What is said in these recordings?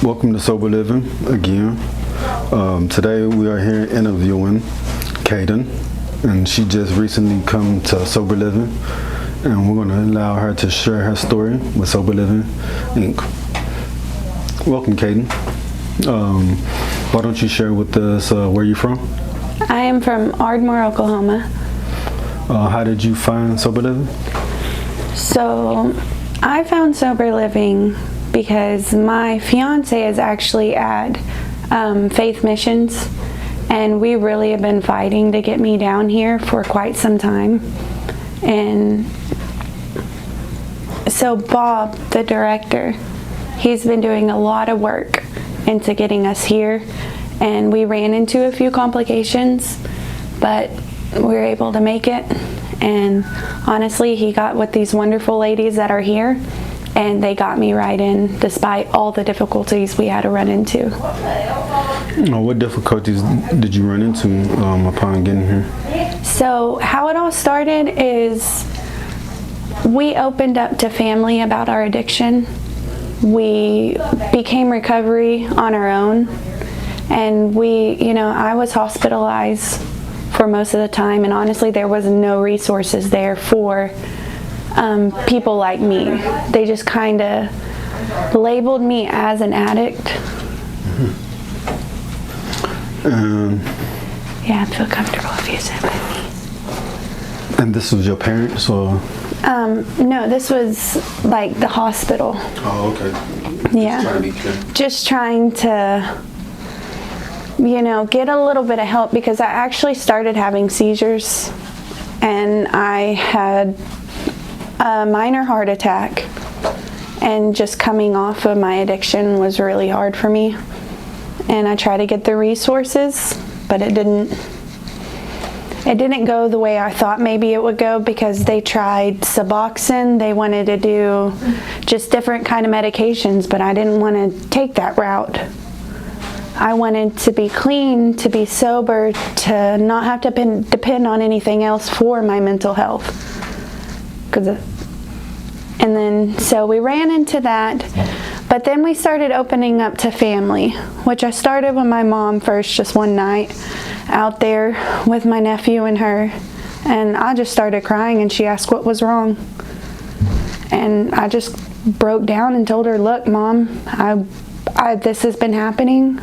Welcome to Sober Living again. Today we are here interviewing Caden, and she just recently come to Sober Living, and we're going to allow her to share her story with Sober Living Inc. Welcome, Caden. Why don't you share with us where you're from? I am from Ardmore, Oklahoma. How did you find Sober Living? So I found Sober Living because my fiance is actually at Faith Missions, and we really have been fighting to get me down here for quite some time. And so Bob, the director, he's been doing a lot of work into getting us here, and we ran into a few complications, but we were able to make it. And honestly, he got with these wonderful ladies that are here, and they got me right in despite all the difficulties we had to run into. What difficulties did you run into upon getting here? So how it all started is we opened up to family about our addiction. We became recovery on our own, and I was hospitalized for most of the time, and honestly there was no resources there for people like me. They just kind of labeled me as an addict. Yeah, I feel comfortable if you sit with me. And this was your parents, or? No, this was like the hospital. Oh, okay. Yeah. Just trying to be clear. Just trying to, get a little bit of help, because I actually started having seizures, and I had a minor heart attack, and just coming off of my addiction was really hard for me. And I tried to get the resources, but it didn't go the way I thought maybe it would go, because they tried Suboxone. They wanted to do just different kind of medications, but I didn't want to take that route. I wanted to be clean, to be sober, to not have to depend on anything else for my mental health. And then, so we ran into that, but then we started opening up to family, which I started with my mom first, just one night out there with my nephew and her, and I just started crying, and she asked what was wrong. And I just broke down and told her, look, Mom, this has been happening.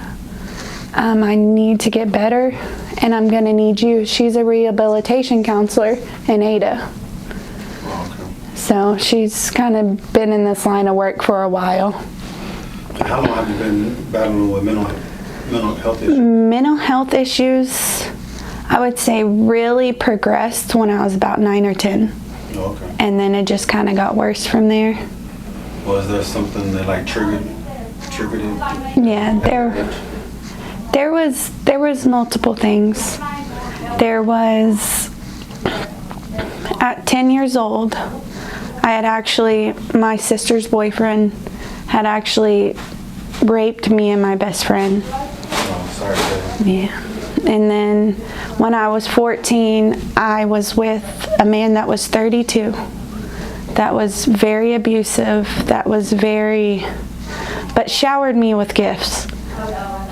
I need to get better, and I'm going to need you. She's a rehabilitation counselor in Ada. So she's kind of been in this line of work for a while. How long have you been battling with mental health issues? Mental health issues, I would say, really progressed when I was about 9 or 10. Oh, okay. And then it just kind of got worse from there. Was there something that triggered it? Yeah, there was multiple things. There was, at 10 years old, my sister's boyfriend had actually raped me and my best friend. Oh, sorry. Yeah. And then when I was 14, I was with a man that was 32. That was very abusive. But showered me with gifts.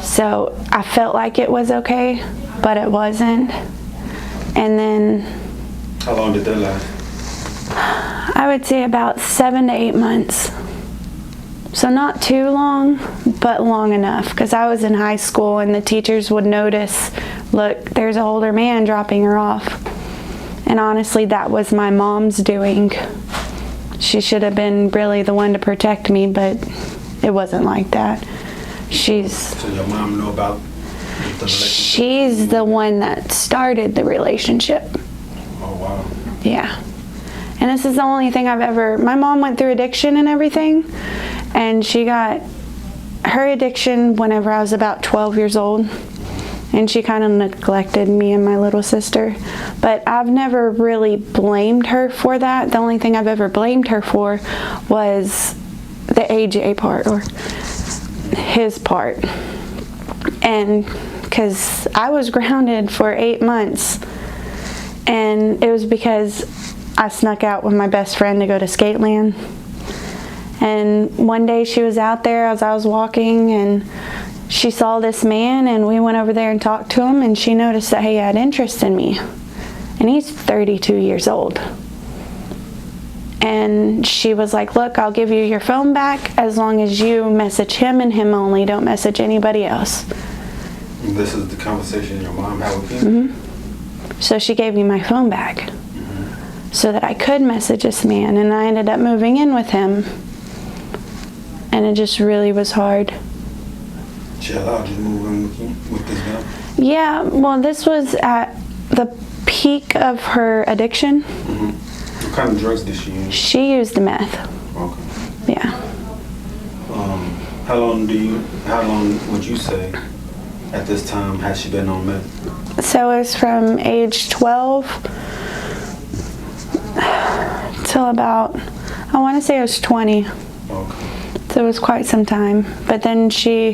So I felt like it was okay, but it wasn't. And then, how long did that last? I would say about 7 to 8 months. So not too long, but long enough, because I was in high school, and the teachers would notice, look, there's an older man dropping her off. And honestly, that was my mom's doing. She should have been really the one to protect me, but it wasn't like that. So your mom know about the relationship? She's the one that started the relationship. Oh, wow. Yeah. And this is the only thing my mom went through addiction and everything, and she got her addiction whenever I was about 12 years old, and she kind of neglected me and my little sister. But I've never really blamed her for that. The only thing I've ever blamed her for was the AJ part, or his part. And because I was grounded for 8 months, and it was because I snuck out with my best friend to go to Skateland, And one day she was out there as I was walking, and she saw this man, and we went over there and talked to him, and she noticed that he had interest in me. And he's 32 years old. And she was like, look, I'll give you your phone back as long as you message him and him only. Don't message anybody else. This is the conversation your mom had with him? Mm-hmm. So she gave me my phone back so that I could message this man. And I ended up moving in with him. And it just really was hard. She allowed you to move in with this guy? Yeah, well, this was at the peak of her addiction. What kind of drugs did she use? She used meth. Okay. Yeah. How long would you say at this time has she been on meth? So it was from age 12 till about, I want to say it was 20. Okay. So it was quite some time. But then So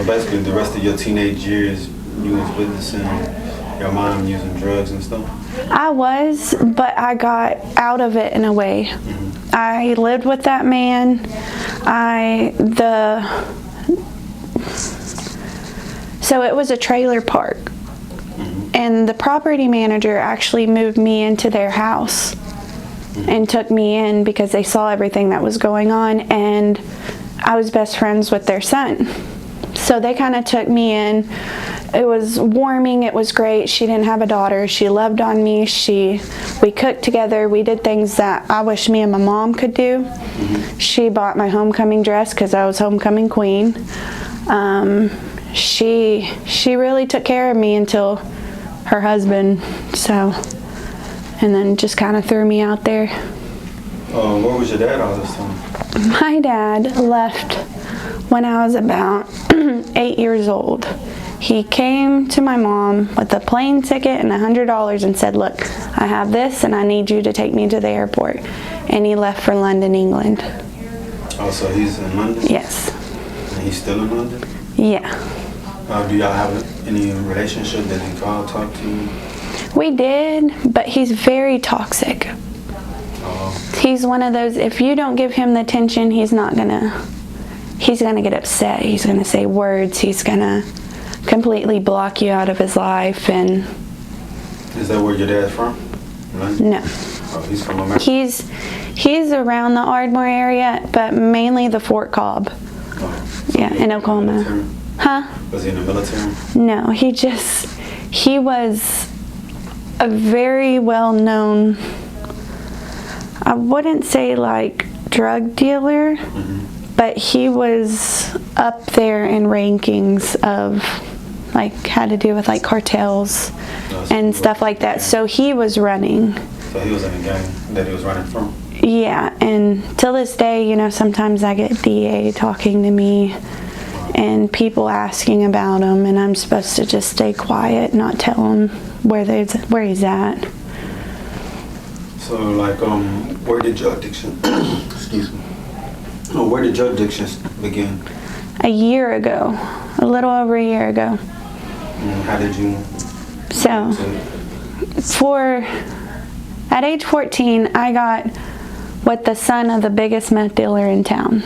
basically the rest of your teenage years, you was witnessing your mom using drugs and stuff? I was, but I got out of it in a way. I lived with that man. So it was a trailer park. And the property manager actually moved me into their house and took me in because they saw everything that was going on, and I was best friends with their son. So they kind of took me in. It was warming, it was great. She didn't have a daughter. She loved on me. We cooked together. We did things that I wish me and my mom could do. She bought my homecoming dress because I was homecoming queen. She really took care of me until her husband, and then just kind of threw me out there. Where was your dad all this time? My dad left when I was about 8 years old. He came to my mom with a plane ticket and $100 and said, look, I have this and I need you to take me to the airport. And he left for London, England. Oh, so he's in London? Yes. And he's still in London? Yeah. Do y'all have any relationship that he called, talk to you? We did, but he's very toxic. He's one of those, if you don't give him the attention, he's gonna get upset. He's gonna say words. He's gonna completely block you out of his life. And is that where your dad's from? London? No. Oh, he's from America? He's around the Ardmore area, but mainly the Fort Cobb. Oh. Yeah, in Oklahoma. Huh? Was he in the military? No, he was a very well-known, I wouldn't say like drug dealer, but he was up there in rankings of like had to do with like cartels and stuff like that. So he was running. So he was in a gang that he was running from? Yeah, and till this day, sometimes I get DA talking to me and people asking about him, and I'm supposed to just stay quiet, not tell him where he's at. So, like, where did your addiction, excuse me, where did your addictions begin? A year ago, a little over a year ago. And how did you? So, at age 14, I got with the son of the biggest meth dealer in town.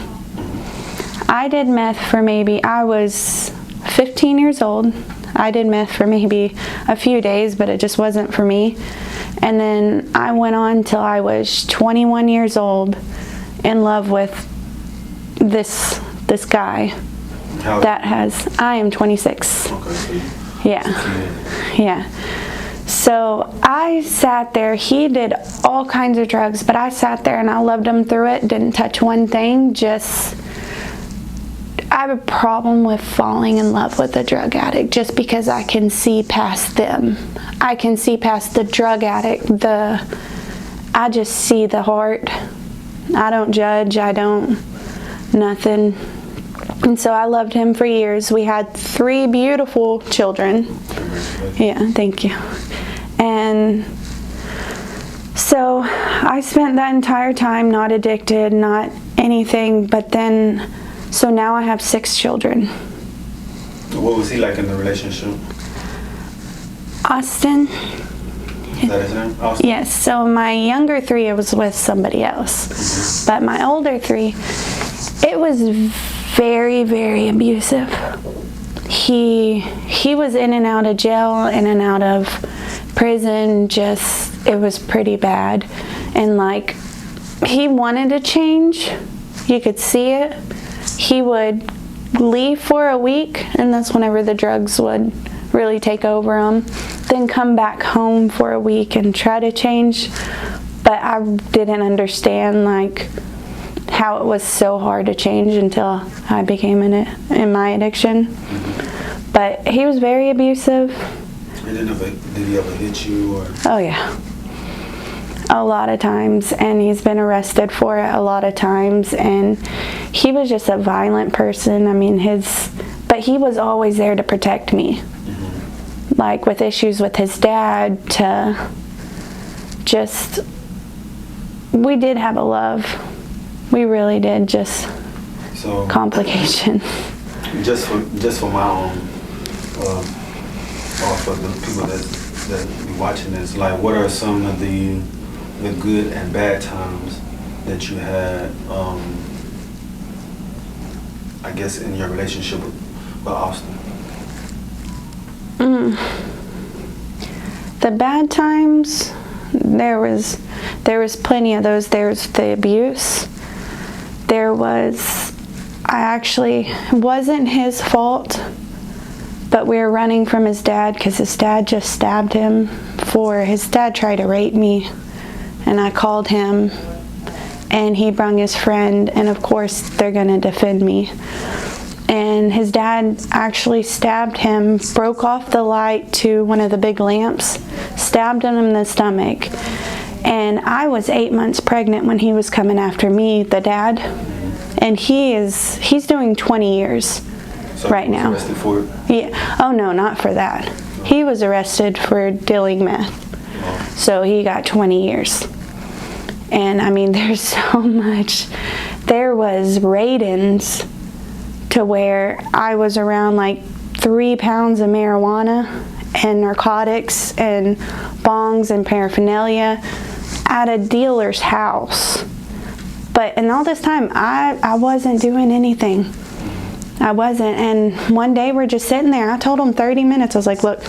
I did meth for I was 15 years old. I did meth for maybe a few days, but it just wasn't for me. And then I went on till I was 21 years old, in love with this guy. I am 26. Okay. Yeah. So I sat there. He did all kinds of drugs, but I sat there and I loved him through it. Didn't touch one thing. I have a problem with falling in love with a drug addict just because I can see past them. I can see past the drug addict. I just see the heart. I don't judge. Nothing. And so I loved him for years. We had 3 beautiful children. Yeah, thank you. And so I spent that entire time not addicted, not anything, but then, so now I have 6 children. What was he like in the relationship? Austin, Is that his name? Austin? Yes, so my younger 3, it was with somebody else. But my older 3, it was very, very abusive. He was in and out of jail, in and out of prison, it was pretty bad. And like, he wanted to change, you could see it. He would leave for a week, and that's whenever the drugs would really take over him. Then come back home for a week and try to change. But I didn't understand like how it was so hard to change until I became in my addiction. But he was very abusive. Did he ever hit you? Or? Oh yeah, a lot of times, and he's been arrested for it a lot of times. And he was just a violent person. I mean, but he was always there to protect me. Like with issues with his dad, we did have a love. We really did, just complication. Just for my own, or for the people that be watching this, like what are some of the good and bad times that you had, I guess, in your relationship with Austin? The bad times, there was plenty of those. There's the abuse. It wasn't his fault, but we were running from his dad because his dad just stabbed him. His dad tried to rape me, and I called him, and he brung his friend, and of course they're gonna defend me. And his dad actually stabbed him, broke off the light to one of the big lamps, stabbed him in the stomach. And I was 8 months pregnant when he was coming after me, the dad. And he's doing 20 years right now. Arrested for it? Yeah. Oh no, not for that. He was arrested for dealing meth. So he got 20 years. And I mean, there's so much. There was radins to where I was around like 3 pounds of marijuana and narcotics and bongs and paraphernalia at a dealer's house. But in all this time, I wasn't doing anything. I wasn't. And one day we're just sitting there. I told him 30 minutes. I was like, look,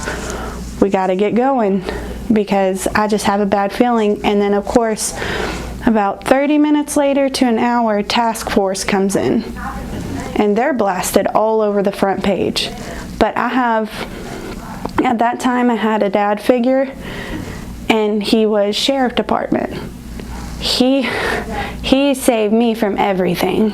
we got to get going because I just have a bad feeling. And then of course, about 30 minutes later to an hour, task force comes in. And they're blasted all over the front page. But at that time I had a dad figure, and he was sheriff department. He saved me from everything.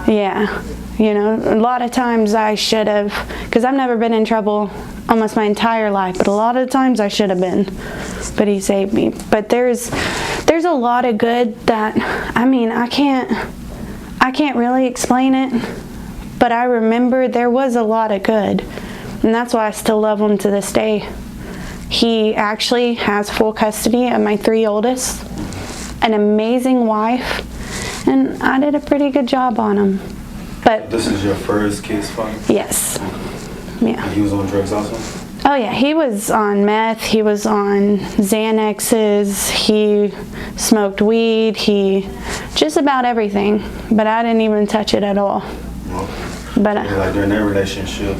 Yeah. You know, a lot of times I should have, because I've never been in trouble almost my entire life, but a lot of times I should have been. But he saved me. But there's a lot of good that, I mean, I can't really explain it, but I remember there was a lot of good, and that's why I still love him to this day. He actually has full custody of my 3 oldest, an amazing wife, and I did a pretty good job on him. But this is your first kid's father? Yes. Yeah. And he was on drugs also? Oh yeah, he was on meth, he was on Xanaxes, he smoked weed, just about everything, but I didn't even touch it at all. Well, but like during that relationship,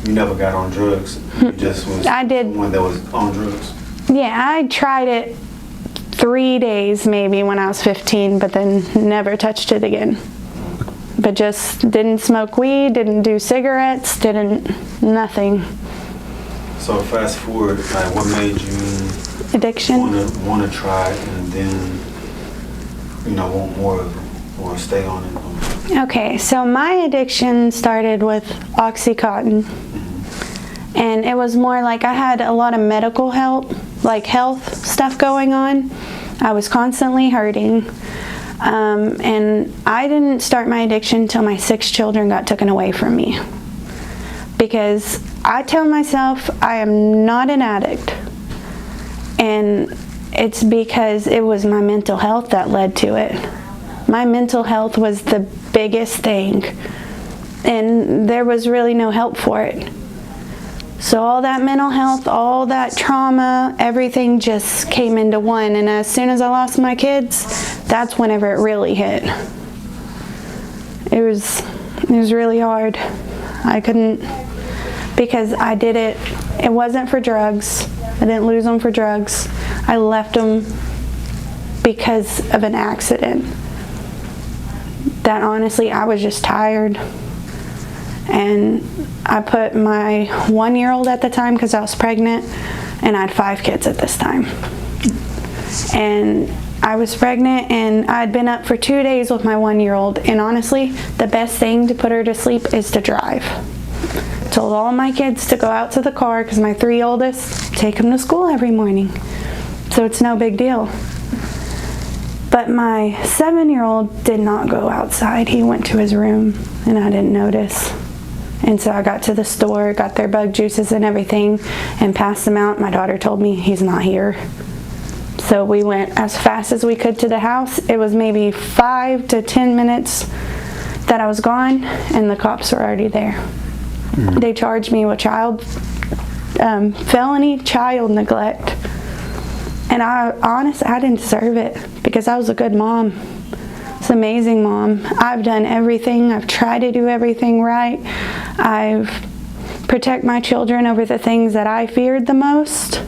you never got on drugs. You just was someone that was on drugs. Yeah, I tried it 3 days maybe when I was 15, but then never touched it again. But just didn't smoke weed, didn't do cigarettes, nothing. So fast forward, like what made you addiction want to try it and then want more of it or stay on it? Okay, so my addiction started with Oxycontin. And it was more like I had a lot of medical help, like health stuff going on. I was constantly hurting. And I didn't start my addiction until my 6 children got taken away from me. Because I tell myself I am not an addict. And it's because it was my mental health that led to it. My mental health was the biggest thing. And there was really no help for it. So all that mental health, all that trauma, everything just came into one. And as soon as I lost my kids, that's whenever it really hit. It was really hard. I couldn't, because I did it. It wasn't for drugs. I didn't lose them for drugs. I left them because of an accident. That honestly, I was just tired. And I put my 1-year-old at the time, because I was pregnant, and I had 5 kids at this time. And I was pregnant, and I'd been up for 2 days with my 1-year-old, and honestly, the best thing to put her to sleep is to drive. Told all my kids to go out to the car, because my 3 oldest take them to school every morning. So it's no big deal. But my 7-year-old did not go outside. He went to his room, and I didn't notice. And so I got to the store, got their bug juices and everything, and passed them out. My daughter told me he's not here. So we went as fast as we could to the house. It was maybe 5 to 10 minutes that I was gone, and the cops were already there. They charged me with felony child neglect. And I didn't deserve it, because I was a good mom. It's an amazing mom. I've done everything. I've tried to do everything right. I've protect my children over the things that I feared the most.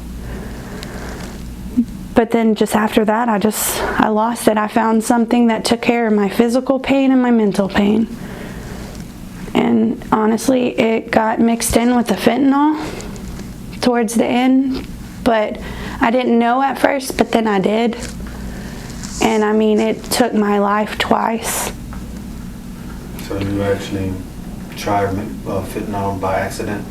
But then just after that, I lost it. I found something that took care of my physical pain and my mental pain. And honestly, it got mixed in with the fentanyl towards the end. But I didn't know at first, but then I did. And I mean, it took my life twice. So you actually tried fentanyl by accident?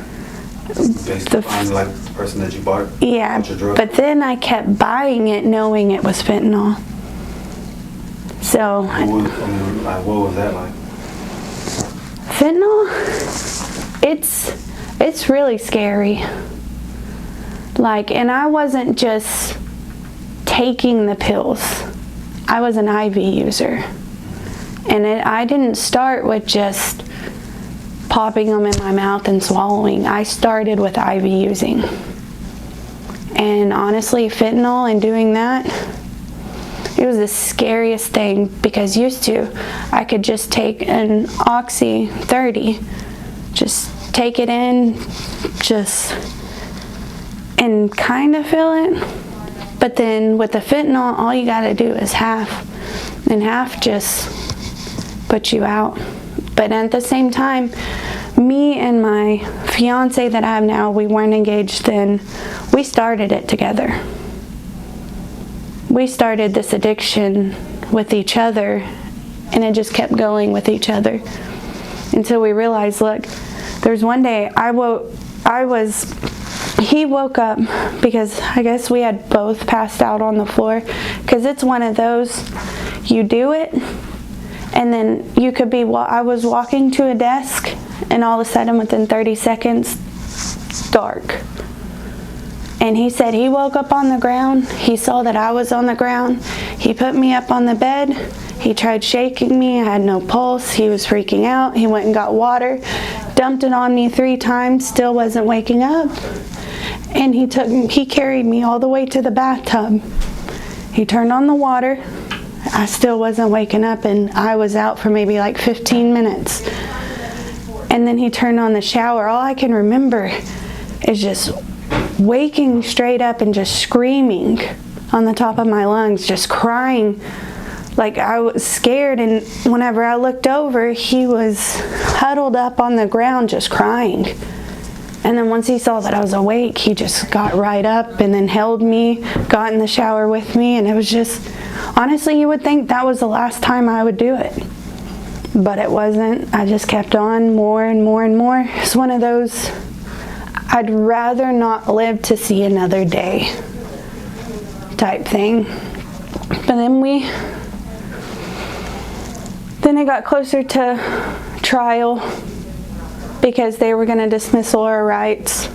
Based on like the person that you bought? Yeah, but then I kept buying it knowing it was fentanyl. So what was that like? Fentanyl, it's really scary. Like, and I wasn't just taking the pills. I was an IV user. And I didn't start with just popping them in my mouth and swallowing. I started with IV using. And honestly, fentanyl and doing that, it was the scariest thing, because used to, I could just take an Oxy 30, just take it in, and kind of feel it. But then with the fentanyl, all you gotta do is half, and half just puts you out. But at the same time, me and my fiance that I have now, we weren't engaged then. We started it together. We started this addiction with each other, and it just kept going with each other until we realized, look, there's one day he woke up, because I guess we had both passed out on the floor, because it's one of those, you do it, and then you could be, I was walking to a desk, and all of a sudden within 30 seconds, dark. And he said he woke up on the ground, he saw that I was on the ground, he put me up on the bed, he tried shaking me, I had no pulse, he was freaking out, he went and got water, dumped it on me 3 times, still wasn't waking up. And he carried me all the way to the bathtub. He turned on the water, I still wasn't waking up, and I was out for maybe like 15 minutes. And then he turned on the shower. All I can remember is just waking straight up and just screaming on the top of my lungs, just crying. Like I was scared, and whenever I looked over, he was huddled up on the ground just crying. And then once he saw that I was awake, he just got right up and then held me, got in the shower with me, and it was just, honestly, you would think that was the last time I would do it. But it wasn't. I just kept on more and more and more. It's one of those, I'd rather not live to see another day type thing. But then it got closer to trial, because they were going to dismiss all our rights,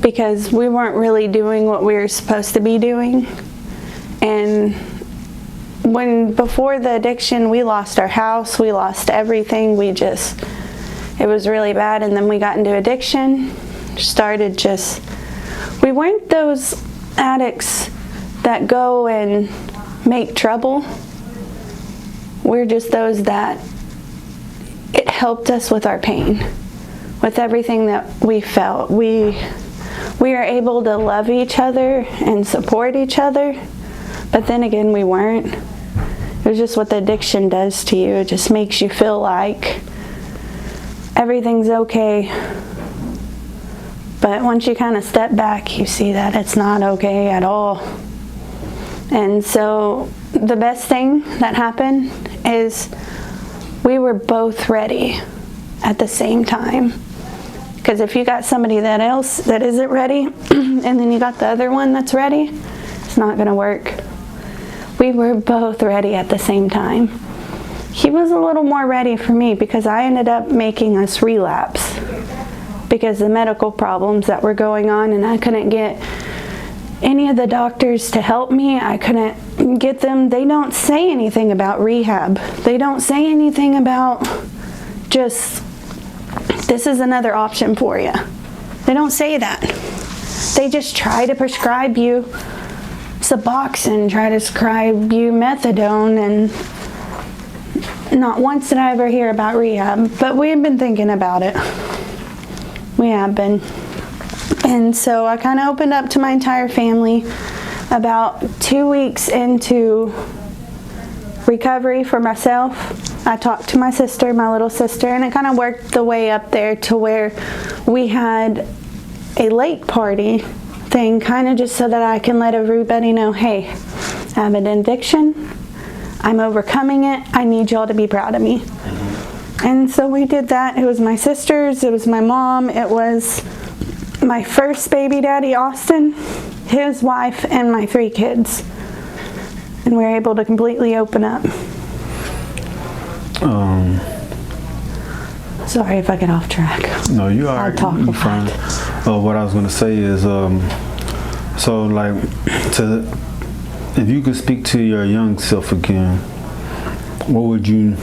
because we weren't really doing what we were supposed to be doing. And before the addiction, we lost our house, we lost everything, it was really bad. And then we got into addiction, started just, we weren't those addicts that go and make trouble. We're just those that it helped us with our pain, with everything that we felt. We are able to love each other and support each other, but then again, we weren't. It was just what the addiction does to you. It just makes you feel like everything's okay. But once you kind of step back, you see that it's not okay at all. And so the best thing that happened is we were both ready at the same time. Because if you got somebody that else that isn't ready, and then you got the other one that's ready, it's not going to work. We were both ready at the same time. He was a little more ready for me because I ended up making us relapse because the medical problems that were going on, and I couldn't get any of the doctors to help me. I couldn't get them. They don't say anything about rehab. They don't say anything about just, this is another option for you. They don't say that. They just try to prescribe you Suboxone, try to prescribe you methadone, and not once did I ever hear about rehab, but we've been thinking about it. We have been. And so I kind of opened up to my entire family about 2 weeks into recovery for myself. I talked to my sister, my little sister, and it kind of worked the way up there to where we had a lake party thing, kind of just so that I can let everybody know, hey, I have an addiction. I'm overcoming it. I need y'all to be proud of me. And so we did that. It was my sisters, it was my mom, it was my first baby daddy, Austin, his wife, and my 3 kids. And we were able to completely open up. Sorry if I get off track. No, you are. I'll talk you fine. What I was going to say is, so like, if you could speak to your young self again, what would you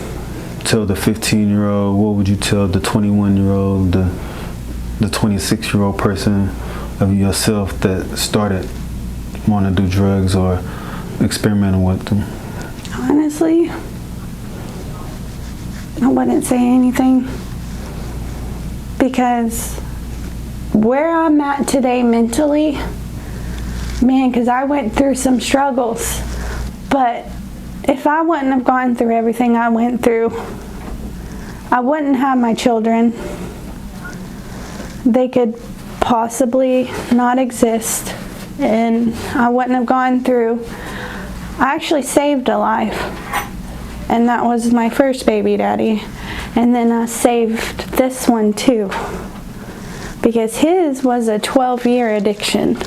tell the 15-year-old? What would you tell the 21-year-old, the 26-year-old person of yourself that started wanting to do drugs or experimenting with them? Honestly, I wouldn't say anything, because where I'm at today mentally, man, because I went through some struggles, but if I wouldn't have gone through everything I went through, I wouldn't have my children. They could possibly not exist, and I wouldn't have gone through. I actually saved a life, and that was my first baby daddy, and then I saved this one too, because his was a 12-year addiction,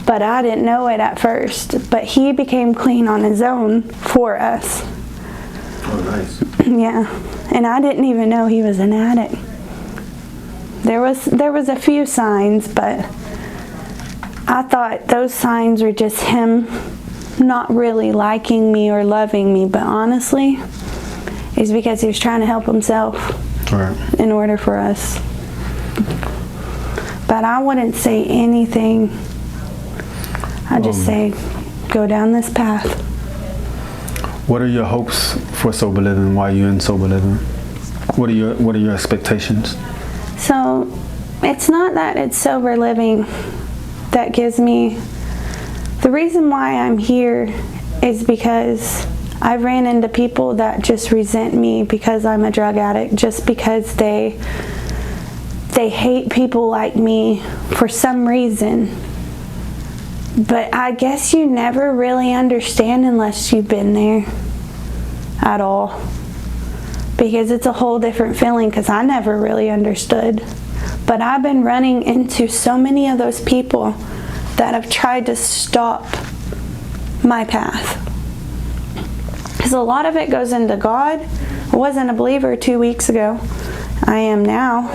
but I didn't know it at first, but he became clean on his own for us. Oh, nice. Yeah, and I didn't even know he was an addict. There was a few signs, but I thought those signs were just him not really liking me or loving me, but honestly, it's because he was trying to help himself in order for us. But I wouldn't say anything. I just say, go down this path. What are your hopes for sober living while you're in sober living? What are your expectations? So it's not that it's sober living that gives me, the reason why I'm here is because I ran into people that just resent me because I'm a drug addict, just because they hate people like me for some reason. But I guess you never really understand unless you've been there at all. Because it's a whole different feeling, because I never really understood. But I've been running into so many of those people that have tried to stop my path. Because a lot of it goes into God. I wasn't a believer 2 weeks ago. I am now,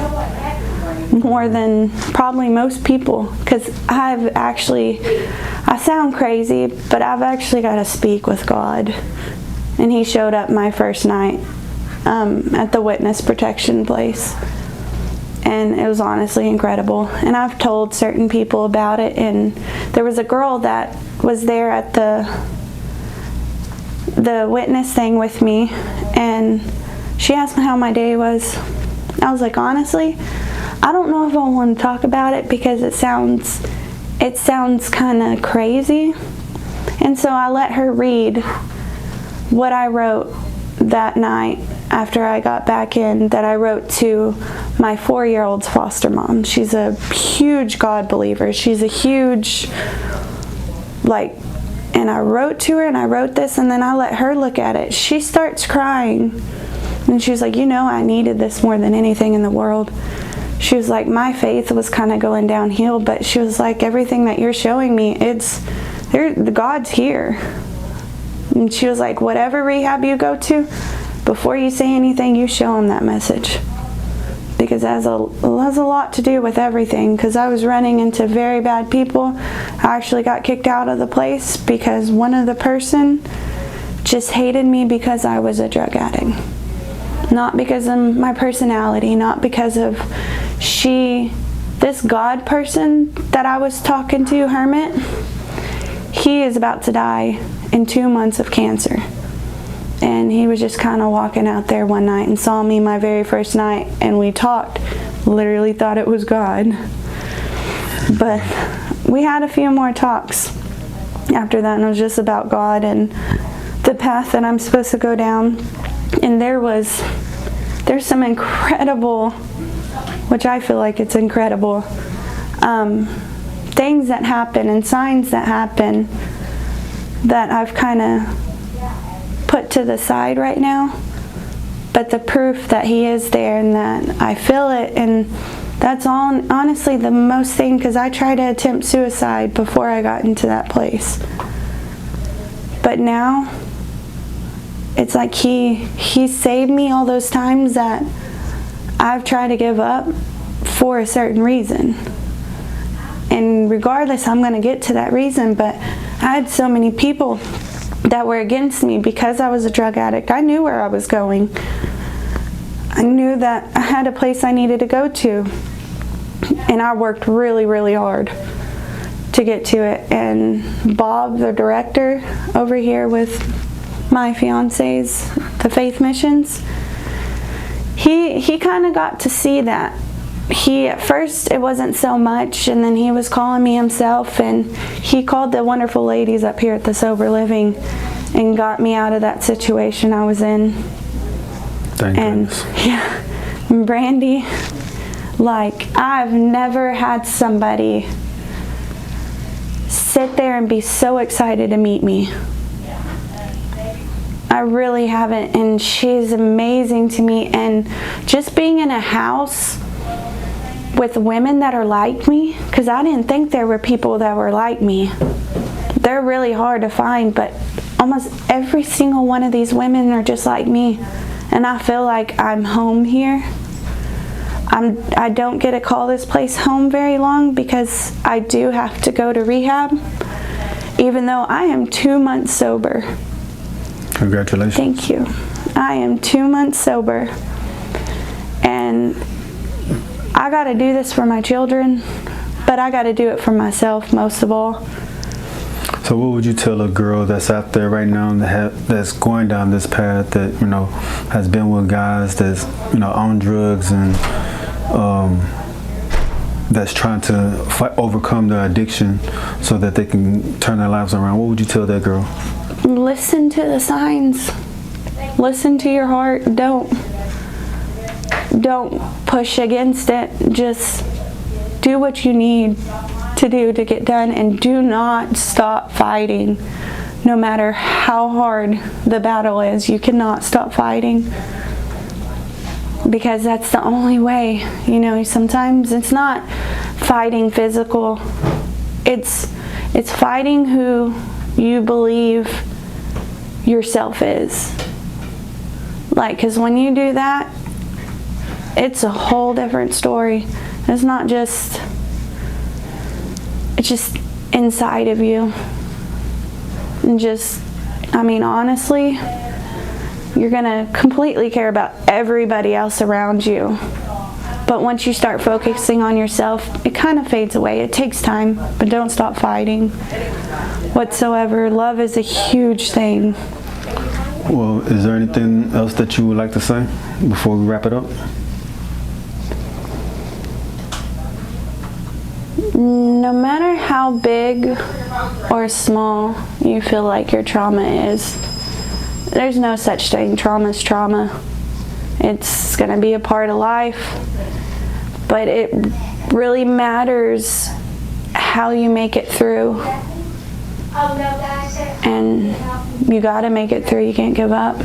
more than probably most people, because I sound crazy, but I've actually got to speak with God. And He showed up my first night at the witness protection place. and it was honestly incredible. And I've told certain people about it, and there was a girl that was there at the witness thing with me, and she asked me how my day was. I was like, honestly, I don't know if I want to talk about it because it sounds kind of crazy. And so I let her read what I wrote that night after I got back in, that I wrote to my 4-year-old's foster mom. She's a huge God believer. She's a huge, and I wrote to her, and I wrote this, and then I let her look at it. She starts crying, and she was like, I needed this more than anything in the world. She was like, my faith was kind of going downhill, but she was like, everything that you're showing me, God's here. And she was like, whatever rehab you go to, before you say anything, you show them that message. Because it has a lot to do with everything. Because I was running into very bad people. I actually got kicked out of the place because one of the person just hated me because I was a drug addict. Not because of my personality, not because of this God person that I was talking to, Hermit, he is about to die in 2 months of cancer. And he was just kind of walking out there one night and saw me my very first night, and we talked. Literally thought it was God. But we had a few more talks after that, and it was just about God and the path that I'm supposed to go down. And there's some incredible, which I feel like it's incredible, things that happen and signs that happen that I've kind of put to the side right now. But the proof that he is there and that I feel it, and that's all, honestly the most thing, because I tried to attempt suicide before I got into that place. But now it's like he saved me all those times that I've tried to give up for a certain reason. And regardless, I'm going to get to that reason, but I had so many people that were against me because I was a drug addict. I knew where I was going. I knew that I had a place I needed to go to. And I worked really, really hard to get to it. And Bob, the director over here with my fiance's, the Faith Missions, he kind of got to see that. At first it wasn't so much, and then he was calling me himself, and he called the wonderful ladies up here at the Sober Living and got me out of that situation I was in. Thank goodness. Yeah, and Brandy, I've never had somebody sit there and be so excited to meet me. I really haven't, and she's amazing to me. And just being in a house with women that are like me, because I didn't think there were people that were like me. They're really hard to find, but almost every single one of these women are just like me, and I feel like I'm home here. I don't get to call this place home very long because I do have to go to rehab, even though I am 2 months sober. Congratulations. Thank you. I am 2 months sober, and I got to do this for my children, but I got to do it for myself most of all. So what would you tell a girl that's out there right now that's going down this path, that has been with guys that's on drugs and that's trying to overcome their addiction so that they can turn their lives around? What would you tell that girl? Listen to the signs. Listen to your heart. Don't push against it. Just do what you need to do to get done, and do not stop fighting. No matter how hard the battle is, you cannot stop fighting, because that's the only way. Sometimes it's not fighting physical. It's fighting who you believe yourself is. Because when you do that, it's a whole different story. It's not just, it's just inside of you. And honestly, you're gonna completely care about everybody else around you But once you start focusing on yourself, it kind of fades away. It takes time, but don't stop fighting whatsoever. Love is a huge thing. Well, is there anything else that you would like to say before we wrap it up? No matter how big or small you feel like your trauma is, there's no such thing. Trauma is trauma. It's going to be a part of life, but it really matters how you make it through. And you got to make it through. You can't give up.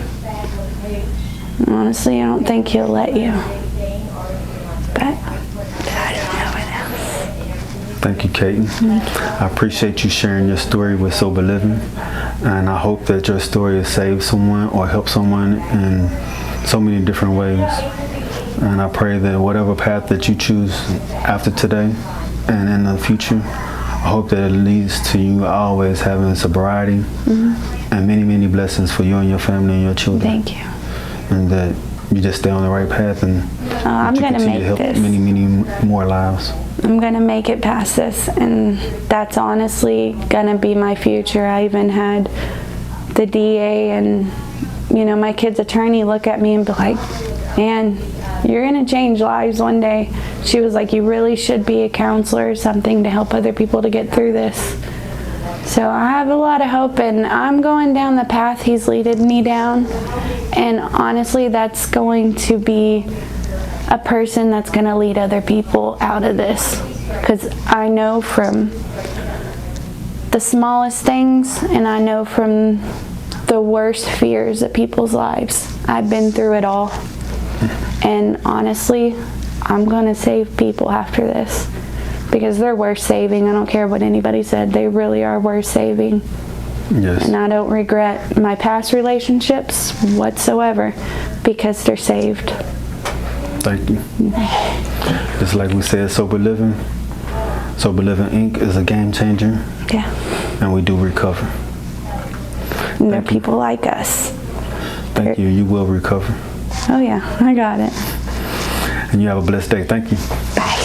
Honestly, I don't think he'll let you. But I don't know what else. Thank you, Caden. I appreciate you sharing your story with Sober Living, and I hope that your story has saved someone or helped someone in so many different ways. And I pray that whatever path that you choose after today and in the future, I hope that it leads to you always having sobriety and many, many blessings for you and your family and your children. Thank you. And that you just stay on the right path and I'm going to make help this. many, many more lives. I'm going to make it past this, and that's honestly going to be my future. I even had the DA and, my kid's attorney look at me and be like, man, you're going to change lives one day. She was like, you really should be a counselor or something to help other people to get through this. So I have a lot of hope, and I'm going down the path he's leading me down. And honestly, that's going to be a person that's going to lead other people out of this. Because I know from the smallest things, and I know from the worst fears of people's lives. I've been through it all. And honestly, I'm going to save people after this. Because they're worth saving. I don't care what anybody said. They really are worth saving. Yes. And I don't regret my past relationships whatsoever because they're saved. Thank you. Just like we said, Sober Living Inc. is a game changer. Yeah. And we do recover. And there are people like us. Thank you. You will recover. Oh yeah, I got it. And you have a blessed day. Thank you. Bye.